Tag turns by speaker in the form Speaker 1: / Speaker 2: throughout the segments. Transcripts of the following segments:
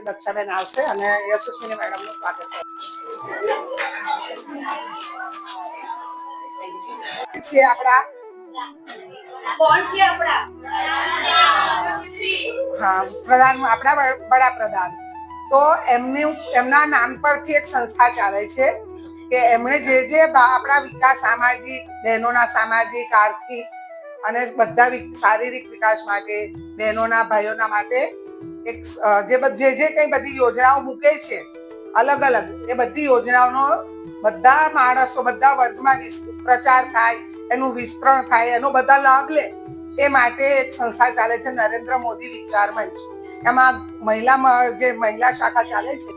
Speaker 1: દક્ષાબેન આવશે અને યશસ્વીની મેડમનું સ્વાગત છે. આપણા
Speaker 2: કોણ છે આપણા
Speaker 1: પ્રધાન, આપણા વડાપ્રધાન. તો એમના નામ પરથી એક સંસ્થા ચાલે છે કે એમણે જે આપણા વિકાસ, સામાજિક, બહેનોના સામાજિક, આર્થિક અને બધા શારીરિક વિકાસ માટે, બહેનોના ભાઈઓના માટે એક જે કઈ બધી યોજનાઓ મૂકે છે અલગ અલગ, એ બધી યોજનાઓનો બધા માણસો, બધા વર્ગમાં પ્રચાર થાય, એનું વિસ્તરણ થાય, એનો બધા લાભ લે એ માટે એક સંસ્થા ચાલે છે, નરેન્દ્ર મોદી વિચાર મંચ. એમાં મહિલા શાખા ચાલે છે.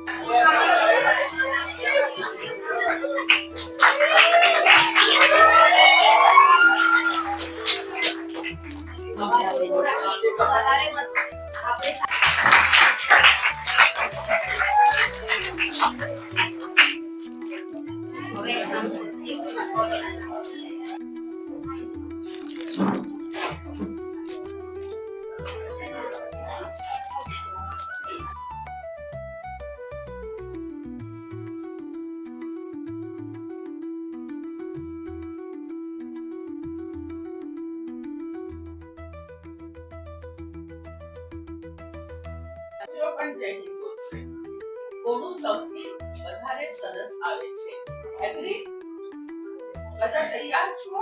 Speaker 3: થોડું સૌથી વધારે સરસ આવે છે. એગ્રી? બધા તૈયાર છો?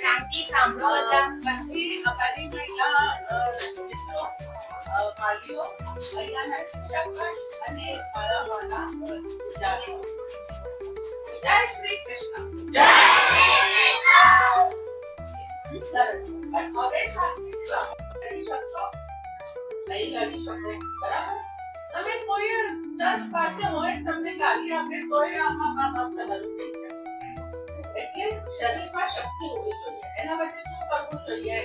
Speaker 3: શાંતિ સાંભળો બધા. અમારી મહિલા મિત્રો, વાલીઓ, અહીંયાના શિક્ષક અને મારા વિદ્યાર્થીઓ, જય શ્રી કૃષ્ણ. જય સરસ. હવે શાસ્ત્રી લડી શકશો? નહીં લડી શકો, બરાબર? તમે કોઈ જજ પાસે હોય, તમને ગાલી આપે તોય આમાં તમારું થઈ જાય. એટલે શરીરમાં શક્તિ હોવી જોઈએ. એના માટે શું કરવું જોઈએ?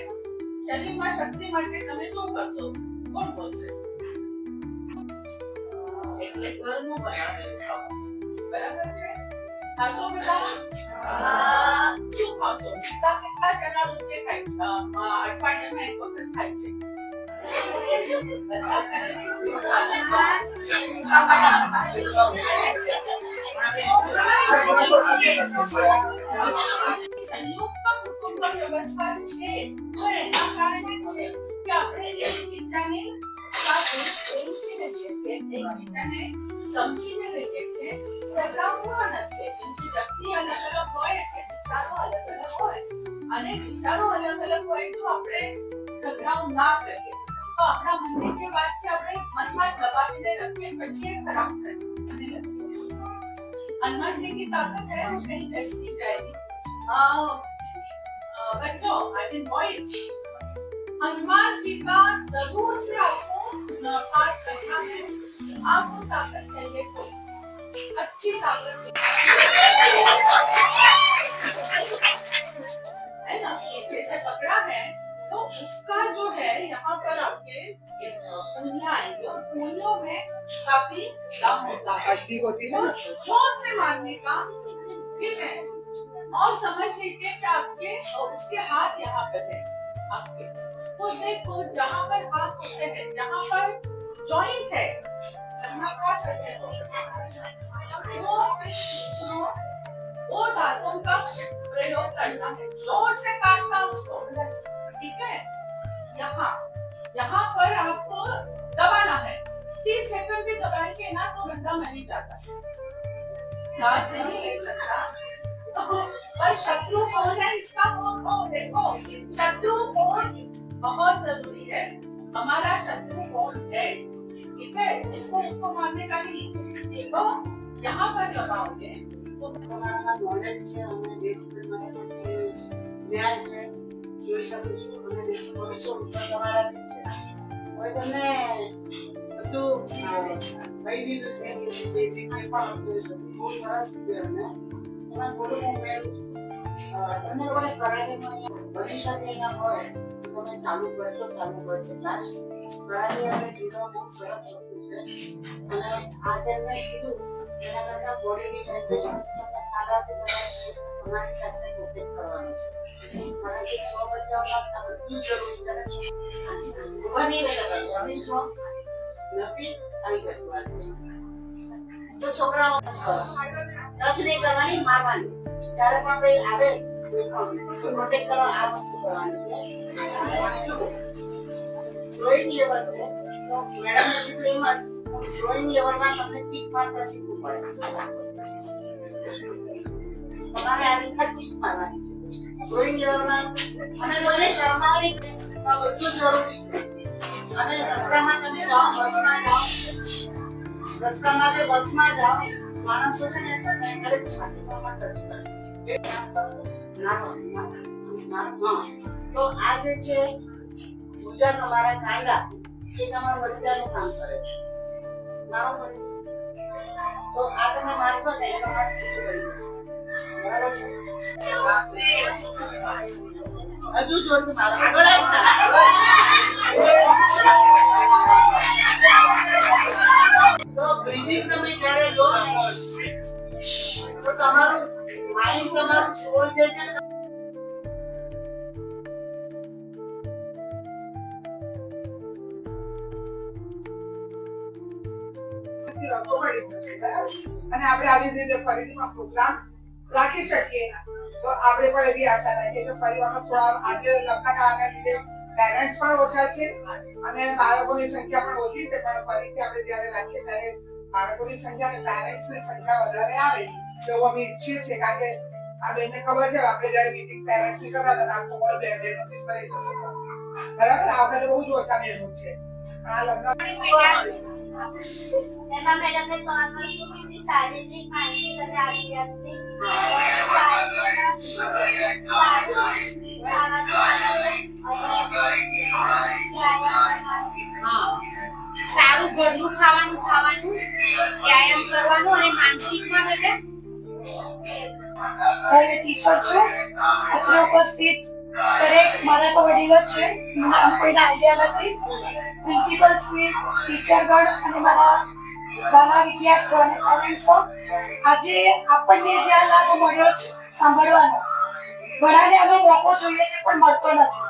Speaker 3: શરીરમાં શક્તિ માટે તમે શું કરશો? કોણ બોલશે? એટલે ઘરનું બનાવેલું ખાવું, બરાબર છે? ખાશો બધા? શું ખાવ છો? કેટલા જણા રોજે ખાય છે? અઠવાડિયામાં એક વખત ખાય છે. સંયુક્ત કુટુંબ વ્યવસ્થા છે તો એના કારણે છે કે આપણે એકબીજાને સાથે પ્રેમથી રહીએ છીએ, એકબીજાને સમજીને રહીએ છીએ. પ્રકારનું છે એની વ્યક્તિ અલગ અલગ હોય એટલે વિચારો અલગ અલગ હોય, અને વિચારો અલગ અલગ હોય તો આપણે ઝઘડાઓ ના કરીએ તો આપણા મનની જે વાત છે આપણે મનમાં દબાવીને રાખીએ, પછી એ ખરાબ થાય. हनुमान जी की ताकत है, वो कहीं नहीं जाएगी. बच्चों, I mean boys, Hanuman ji का जरूर से आपको पाठ करना है. आपको ताकत चाहिए तो अच्छी ताकत है ना, पीछे से पकड़ा है तो उसका जो है यहाँ पर आपके उंगलियां आएंगी और उंगलियों में काफी दम होता है,
Speaker 1: हड्डी होती है,
Speaker 3: जोर से मारने का. ठीक है? और समझ लीजिए कि आपके उसके हाथ यहाँ पर है आपके, तो देखो जहाँ पर हाथ होते हैं, जहाँ पर जॉइंट है, वो दांतों का प्रयोग करना है, जोर से काटना उसको. ठीक है? यहाँ पर आपको दबाना है. 30 सेकंड भी दबाएंगे ना तो बंदा मर ही जाता, सांस नहीं ले सकता. पर शत्रु कौन है इसका कौन देखो, शत्रु कौन बहुत जरूरी है. हमारा शत्रु कौन है? ठीक है? उसको मारने का नहीं. देखो यहाँ पर दबाओगे तो हमारा नॉलेज है, हमें देश में न्याय है, જોઈ શકું છું. અને દેશ ભવિષ્ય ઉપર તમારા છે. હવે તમને
Speaker 4: બધું કહી દીધું છે બેઝિક જે પણ હતું બહુ સરસ કીધું એમને એમાં થોડું હું ઉમેરું છું તમને લોકોને કરાટેમાં બની શકે ના હોય તો તમે ચાલુ કરજો ક્લાસ કરાટે અને જુડો બહુ સરસ વસ્તુ છે અને આ જેમ મેં કીધું એના કરતાં બોડીની ટેમ્પરેચર તમારી જાતને પ્રોટેક્ટ કરવાનું છે કારણ કે સ્વ બચાવમાં આ બધું જરૂરી કરે છે બની રહે છો નથી આવી ગયું તો છોકરાઓ ટચ નહીં કરવાની મારવાની જ્યારે પણ કઈ આવે પ્રોટેક્ટ કરવા આ વસ્તુ કરવાની છે ડ્રોઈંગ લેવલ છે તો મેડમ ને કીધું એમ જ ડ્રોઈંગ લેવલમાં તમને ટીક મારતા શીખવું પડે તમારે આ રીતના ટીક મારવાની છે ડ્રોઈંગ લેવલમાં અને કોઈને શરમાવવાની બધું જરૂરી છે અને રસ્તામાં તમે જાઓ બસમાં જાઓ માણસો છે ને ઘરે છાતીમાં ટચ કરે તો આ જે છે ગુજરાત અમારા કાંડા એ તમારું વડીલાનું કામ કરે છે મારો તો આ તમે મારશો ને એ તમારે પૂછવું બરાબર છે હજુ જોરથી મારો આગળ તો બ્રીથિંગ તમે જ્યારે લો તો તમારું માઇન્ડ તમારું સોલ જે છે
Speaker 1: અને આપણે આવી રીતે ફરીથી પ્રોગ્રામ રાખી શકીએ તો આપણે પણ એવી આશા રાખીએ કે ફરી વખત થોડા આજે લગ્નના કારણે લીધે પેરેન્ટ્સ પણ ઓછા છે અને બાળકોની સંખ્યા પણ ઓછી છે પણ ફરીથી આપણે જ્યારે રાખીએ ત્યારે બાળકોની સંખ્યા અને પેરેન્ટ્સની સંખ્યા વધારે આવે એવું અમે ઈચ્છીએ છીએ કારણ કે આ બેનને ખબર છે આપણે જ્યારે મીટિંગ પેરેન્ટ્સની કરતા હતા આખો હોલ બે બહેનોથી ભરી જતો હતો બરાબર આ વખતે બહુ જ ઓછા બહેનો છે પણ આ લગ્ન
Speaker 2: એમાં મેડમે નોર્મલ સ્કૂલની શારીરિક માનસિક અને આધ્યાત્મિક સારું ઘરનું ખાવાનું વ્યાયામ કરવાનું અને માનસિકમાં બેટા
Speaker 5: હું ટીચર છું અત્રે ઉપસ્થિત દરેક મારા તો વડીલો જ છે નામ કોઈને આઈડિયા નથી પ્રિન્સિપલ શ્રી ટીચરગણ અને મારા વાલા વિદ્યાર્થીઓ અને પેરેન્ટ્સો આજે આપણને જે આ લાભ મળ્યો છે સાંભળવાનો ઘણાને આનો મોકો જોઈએ છે પણ મળતો નથી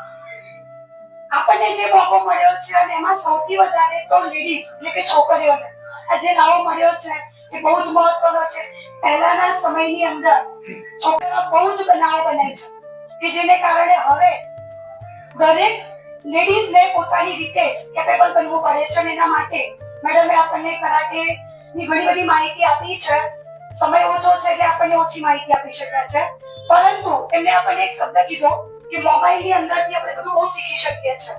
Speaker 5: આપણને જે મોકો મળ્યો છે અને એમાં સૌથી વધારે તો લેડીઝ એટલે કે છોકરીઓને આ જે લાભ મળ્યો છે એ બહુ જ મહત્વનો છે પહેલાના સમયની અંદર છોકરીઓ બહુ જ બનાવ બને છે કે જેને કારણે હવે દરેક લેડીઝને પોતાની રીતે જ કેપેબલ બનવું પડે છે અને એના માટે મેડમે આપણને કરાટેની ઘણી બધી માહિતી આપી છે સમય ઓછો છે એટલે આપણને ઓછી માહિતી આપી શક્યા છે પરંતુ એમને આપણને એક શબ્દ કીધો કે મોબાઈલની અંદરથી આપણે બધું બહુ શીખી શકીએ છીએ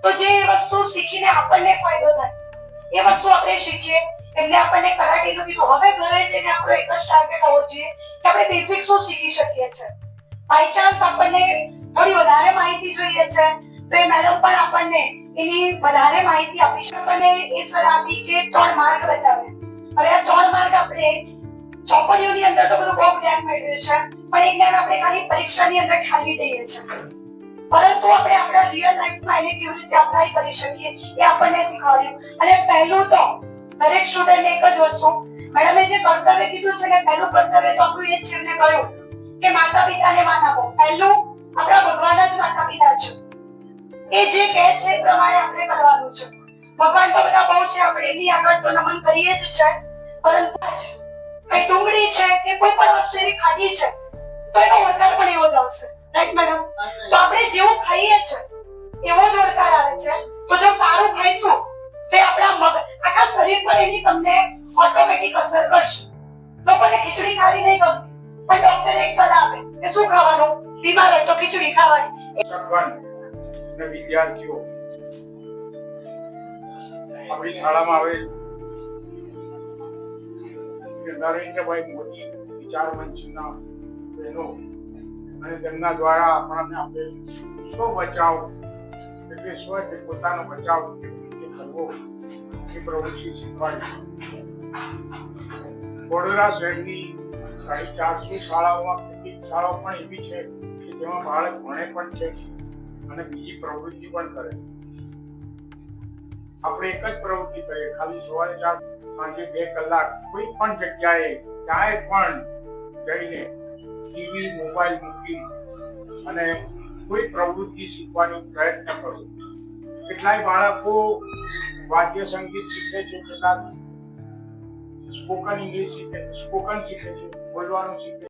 Speaker 5: તો જે વસ્તુ શીખીને આપણને ફાયદો થાય એ વસ્તુ આપણે શીખીએ એમને આપણને કરાટેનું કીધું હવે ઘરે જઈને આપણો એક જ ટાર્ગેટ હોવો જોઈએ કે આપણે બેસિક શું શીખી શકીએ છીએ બાય ચાન્સ આપણને થોડી વધારે માહિતી જોઈએ છે તો એ મેડમ પણ આપણને એની વધારે માહિતી આપી છે આપણને એ સલાહ આપી કે 3 માર્ગ બતાવે હવે આ 3 માર્ગ આપણે ચોપડીઓની અંદર તો બધું બહુ જ્ઞાન મેળવ્યું છે પણ એ જ્ઞાન આપણે ખાલી પરીક્ષાની અંદર ખાલી દઈએ છીએ પરંતુ આપણે આપણા રિયલ લાઈફમાં એને કેવી રીતે એપ્લાય કરી શકીએ એ આપણને શીખવાડ્યું અને પહેલું તો દરેક સ્ટુડન્ટને એક જ વસ્તુ મેડમે જે કર્તવ્ય કીધું છે ને પહેલું કર્તવ્ય તો આપણું એ જ છે એમને કહ્યું કે માતા પિતાને માન આપો પહેલું આપણા ભગવાન જ માતા પિતા છે એ જે કહે છે એ પ્રમાણે આપણે કરવાનું છે ભગવાન તો બધા બહુ છે આપણે એની આગળ તો નમન કરીએ જ છે પરંતુ કઈ ડુંગળી છે કે કોઈ પણ વસ્તુ એવી ખાધી છે તો એનો ઓળકાર પણ એવો જ આવશે રાઈટ મેડમ તો આપણે જેવું ખાઈએ છે એવો જ ઓળકાર આવે છે તો જો સારું ખાઈશું તો આપણા મગ આખા શરીર પર એની તમને ઓટોમેટિક અસર કરશે લોકોને ખીચડી ખાવી નહીં ગમતી પણ ડોક્ટર એક સલાહ આપે કે શું ખાવાનું બીમાર હોય તો ખીચડી ખાવાની
Speaker 6: વિદ્યાર્થીઓ આપણી શાળામાં હવે નરેન્દ્રભાઈ મોદી વિચાર મંચના બહેનો અને તેમના દ્વારા આપણને આપેલ સ્વ બચાવ એટલે સ્વ પોતાનો બચાવ કેવી રીતે કરવો એ બીજી પ્રવૃત્તિ શીખવાડી. વડોદરા શહેરની 450 શાળાઓમાં કેટલીક શાળાઓ પણ એવી છે કે જેમાં બાળક ભણે પણ છે અને બીજી પ્રવૃત્તિ પણ કરે. આપણે એક જ પ્રવૃત્તિ કરીએ, ખાલી સવારે 4 સાંજે 2 કલાક કોઈ પણ જગ્યાએ ક્યાંય પણ જઈને ટીવી મોબાઈલ મૂકી અને કોઈ પ્રવૃત્તિ શીખવાનો પ્રયત્ન કરો. કેટલાય બાળકો વાદ્ય સંગીત શીખે છે, કેટલાક સ્પોકન ઇંગ્લિશ શીખે, સ્પોકન શીખે છે, બોલવાનું શીખે